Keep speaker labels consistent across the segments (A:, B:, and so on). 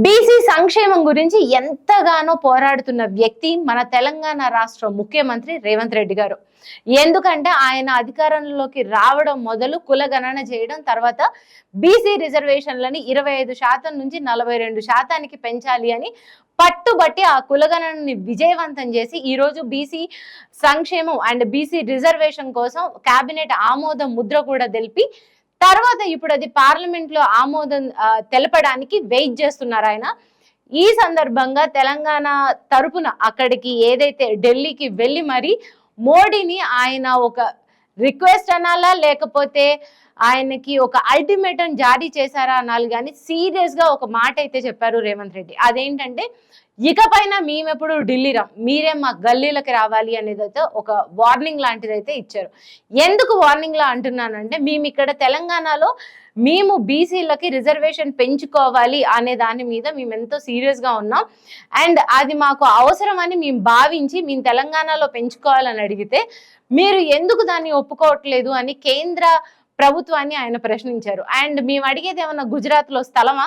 A: BC సంక్షేమం గురించి ఎంతగానో పోరాడుతున్న వ్యక్తి మన తెలంగాణ రాష్ట్ర ముఖ్యమంత్రి రేవంత్ రెడ్డి గారు. ఎందుకంటే ఆయన అధికారంలోకి రావడం మొదలు కులగణన చేయడం, తర్వాత బీసీ రిజర్వేషన్లని 25% నుంచి 42% పెంచాలి అని పట్టుబట్టి ఆ కులగణనని విజయవంతం చేసి ఈరోజు బీసీ సంక్షేమం అండ్ బీసీ రిజర్వేషన్ కోసం కేబినెట్ ఆమోద ముద్ర కూడా తెలిపి తర్వాత ఇప్పుడు అది పార్లమెంట్ లో ఆమోదం తెలపడానికి వెయిట్ చేస్తున్నారు ఆయన. ఈ సందర్భంగా తెలంగాణ తరపున అక్కడికి ఏదైతే ఢిల్లీకి వెళ్ళి మరి మోడీని ఆయన ఒక రిక్వెస్ట్ అనాలా లేకపోతే ఆయనకి ఒక అల్టిమేటం జారీ చేశారా అనాలి, కానీ సీరియస్ గా ఒక మాట అయితే చెప్పారు రేవంత్ రెడ్డి. అదేంటంటే ఇకపైన మేమెప్పుడు ఢిల్లీ రాం, మీరే మా గల్లీలకి రావాలి అనేది అయితే ఒక వార్నింగ్ లాంటిది అయితే ఇచ్చారు. ఎందుకు వార్నింగ్ లా అంటున్నానంటే మేము ఇక్కడ తెలంగాణలో మేము బీసీలకి రిజర్వేషన్ పెంచుకోవాలి అనే దాని మీద మేము ఎంతో సీరియస్ గా ఉన్నాం. అండ్ అది మాకు అవసరం అని మేము భావించి మేము తెలంగాణలో పెంచుకోవాలని అడిగితే మీరు ఎందుకు దాన్ని ఒప్పుకోవట్లేదు అని కేంద్ర ప్రభుత్వాన్ని ఆయన ప్రశ్నించారు. అండ్ మేము అడిగేది ఏమన్నా గుజరాత్ లో స్థలమా,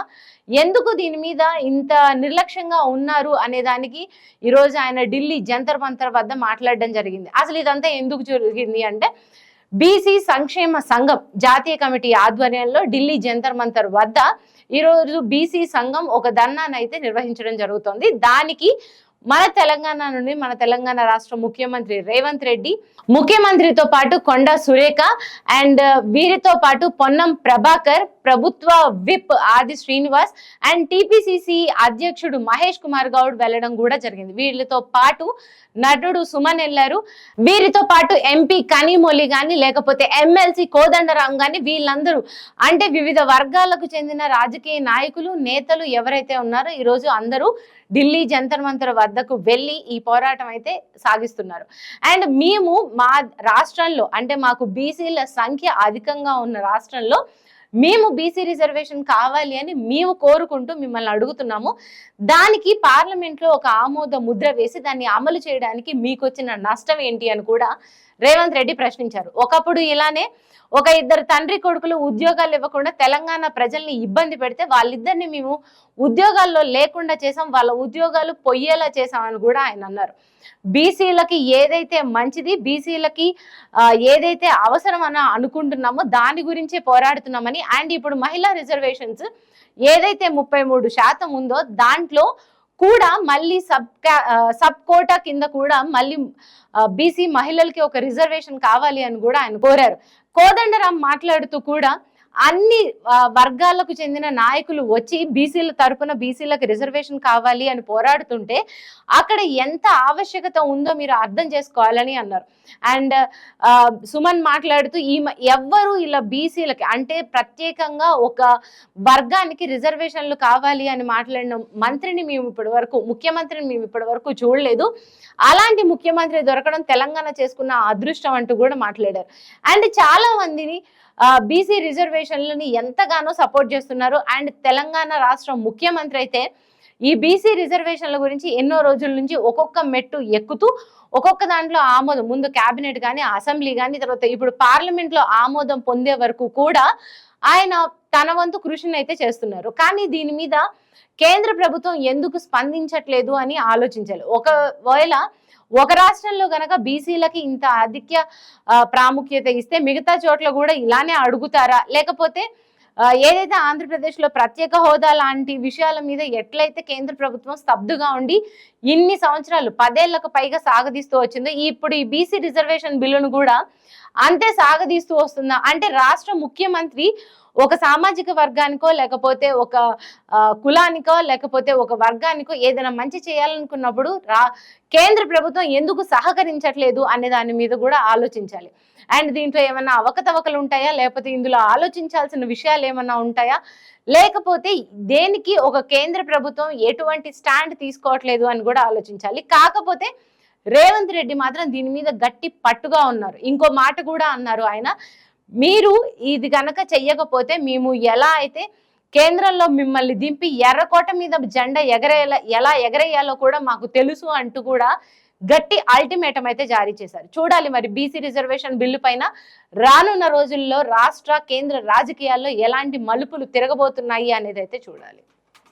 A: ఎందుకు దీని మీద ఇంత నిర్లక్ష్యంగా ఉన్నారు అనే దానికి ఈరోజు ఆయన ఢిల్లీ జంతర్ మంతర్ వద్ద మాట్లాడడం జరిగింది. అసలు ఇదంతా ఎందుకు జరిగింది అంటే బీసీ సంక్షేమ సంఘం జాతీయ కమిటీ ఆధ్వర్యంలో ఢిల్లీ జంతర్ మంతర్ వద్ద ఈరోజు బీసీ సంఘం ఒక ధర్నాను అయితే నిర్వహించడం జరుగుతుంది. దానికి మన తెలంగాణ నుండి మన తెలంగాణ రాష్ట్ర ముఖ్యమంత్రి రేవంత్ రెడ్డి, ముఖ్యమంత్రితో పాటు కొండా సురేఖ అండ్ వీరితో పాటు పొన్నం ప్రభాకర్, ప్రభుత్వ విప్ ఆది శ్రీనివాస్ అండ్ టీపీసీసీ అధ్యక్షుడు మహేష్ కుమార్ గౌడ్ వెళ్లడం కూడా జరిగింది. వీళ్ళతో పాటు నటుడు సుమన్ వెళ్లారు. వీరితో పాటు ఎంపీ కనిమొలి గాని లేకపోతే ఎమ్మెల్సీ కోదండరాం గాని వీళ్ళందరూ అంటే వివిధ వర్గాలకు చెందిన రాజకీయ నాయకులు నేతలు ఎవరైతే ఉన్నారో ఈరోజు అందరూ ఢిల్లీ జంతర్ మంతర్ వద్దకు వెళ్ళి ఈ పోరాటం అయితే సాగిస్తున్నారు. అండ్ మేము మా రాష్ట్రంలో అంటే మాకు బీసీల సంఖ్య అధికంగా ఉన్న రాష్ట్రంలో మేము బీసీ రిజర్వేషన్ కావాలి అని మేము కోరుకుంటూ మిమ్మల్ని అడుగుతున్నాము. దానికి పార్లమెంట్ లో ఒక ఆమోద ముద్ర వేసి దాన్ని అమలు చేయడానికి మీకు వచ్చిన నష్టం ఏంటి అని కూడా రేవంత్ రెడ్డి ప్రశ్నించారు. ఒకప్పుడు ఇలానే ఒక ఇద్దరు తండ్రి కొడుకులు ఉద్యోగాలు ఇవ్వకుండా తెలంగాణ ప్రజల్ని ఇబ్బంది పెడితే వాళ్ళిద్దరిని మేము ఉద్యోగాల్లో లేకుండా చేసాం, వాళ్ళ ఉద్యోగాలు పొయ్యేలా చేసామని కూడా ఆయన అన్నారు. బీసీలకి ఏదైతే మంచిది, బీసీలకి ఏదైతే అవసరం అని అనుకుంటున్నామో దాని గురించే పోరాడుతున్నామని. అండ్ ఇప్పుడు మహిళా రిజర్వేషన్స్ ఏదైతే 33% ఉందో దాంట్లో కూడా మళ్ళీ సబ్ కోటా కింద కూడా మళ్ళీ బీసీ మహిళలకి ఒక రిజర్వేషన్ కావాలి అని కూడా ఆయన కోరారు. కోదండరాం మాట్లాడుతూ కూడా అన్ని వర్గాలకు చెందిన నాయకులు వచ్చి బీసీల తరపున బీసీలకు రిజర్వేషన్ కావాలి అని పోరాడుతుంటే అక్కడ ఎంత ఆవశ్యకత ఉందో మీరు అర్థం చేసుకోవాలని అన్నారు. అండ్ సుమన్ మాట్లాడుతూ ఎవ్వరు ఇలా బీసీలకి అంటే ప్రత్యేకంగా ఒక వర్గానికి రిజర్వేషన్లు కావాలి అని మాట్లాడిన మంత్రిని మేము ఇప్పటి వరకు ముఖ్యమంత్రిని మేము ఇప్పటి వరకు చూడలేదు, అలాంటి ముఖ్యమంత్రి దొరకడం తెలంగాణ చేసుకున్న అదృష్టం అంటూ కూడా మాట్లాడారు. అండ్ చాలా మందిని బీసీ రిజర్వేషన్లని ఎంతగానో సపోర్ట్ చేస్తున్నారు. అండ్ తెలంగాణ రాష్ట్ర ముఖ్యమంత్రి అయితే ఈ బీసీ రిజర్వేషన్ల గురించి ఎన్నో రోజుల నుంచి ఒక్కొక్క మెట్టు ఎక్కుతూ ఒక్కొక్క దాంట్లో ఆమోదం ముందు కేబినెట్ కానీ అసెంబ్లీ కానీ తర్వాత ఇప్పుడు పార్లమెంట్ లో ఆమోదం పొందే వరకు కూడా ఆయన తన వంతు కృషిని అయితే చేస్తున్నారు. కానీ దీని మీద కేంద్ర ప్రభుత్వం ఎందుకు స్పందించట్లేదు అని ఆలోచించాలి. ఒకవేళ ఒక రాష్ట్రంలో గనక బీసీలకి ఇంత అధిక ప్రాముఖ్యత ఇస్తే మిగతా చోట్ల కూడా ఇలానే అడుగుతారా, లేకపోతే ఏదైతే ఆంధ్రప్రదేశ్ లో ప్రత్యేక హోదా లాంటి విషయాల మీద ఎట్లయితే కేంద్ర ప్రభుత్వం స్తబ్దుగా ఉండి ఇన్ని సంవత్సరాలు 10 ఏళ్లకు పైగా సాగదీస్తూ వచ్చిందో ఇప్పుడు ఈ బీసీ రిజర్వేషన్ బిల్లును కూడా అంతే సాగదీస్తూ వస్తుందా అంటే రాష్ట్ర ముఖ్యమంత్రి ఒక సామాజిక వర్గానికో లేకపోతే ఒక కులానికో లేకపోతే ఒక వర్గానికో ఏదైనా మంచి చేయాలనుకున్నప్పుడు కేంద్ర ప్రభుత్వం ఎందుకు సహకరించట్లేదు అనే దాని మీద కూడా ఆలోచించాలి. అండ్ దీంట్లో ఏమన్నా అవకతవకలు ఉంటాయా, లేకపోతే ఇందులో ఆలోచించాల్సిన విషయాలు ఏమన్నా ఉంటాయా, లేకపోతే దేనికి ఒక కేంద్ర ప్రభుత్వం ఎటువంటి స్టాండ్ తీసుకోవట్లేదు అని కూడా ఆలోచించాలి. కాకపోతే రేవంత్ రెడ్డి మాత్రం దీని మీద గట్టి పట్టుగా ఉన్నారు. ఇంకో మాట కూడా అన్నారు ఆయన, మీరు ఇది కనుక చెయ్యకపోతే మేము ఎలా అయితే కేంద్రంలో మిమ్మల్ని దింపి ఎర్రకోట మీద జెండా ఎలా ఎగరేయాలో కూడా మాకు తెలుసు అంటూ కూడా గట్టి అల్టిమేటం అయితే జారీ చేశారు. చూడాలి మరి బీసీ రిజర్వేషన్ బిల్లు పైన రానున్న రోజుల్లో రాష్ట్ర కేంద్ర రాజకీయాల్లో ఎలాంటి మలుపులు తిరగబోతున్నాయి అనేది అయితే చూడాలి.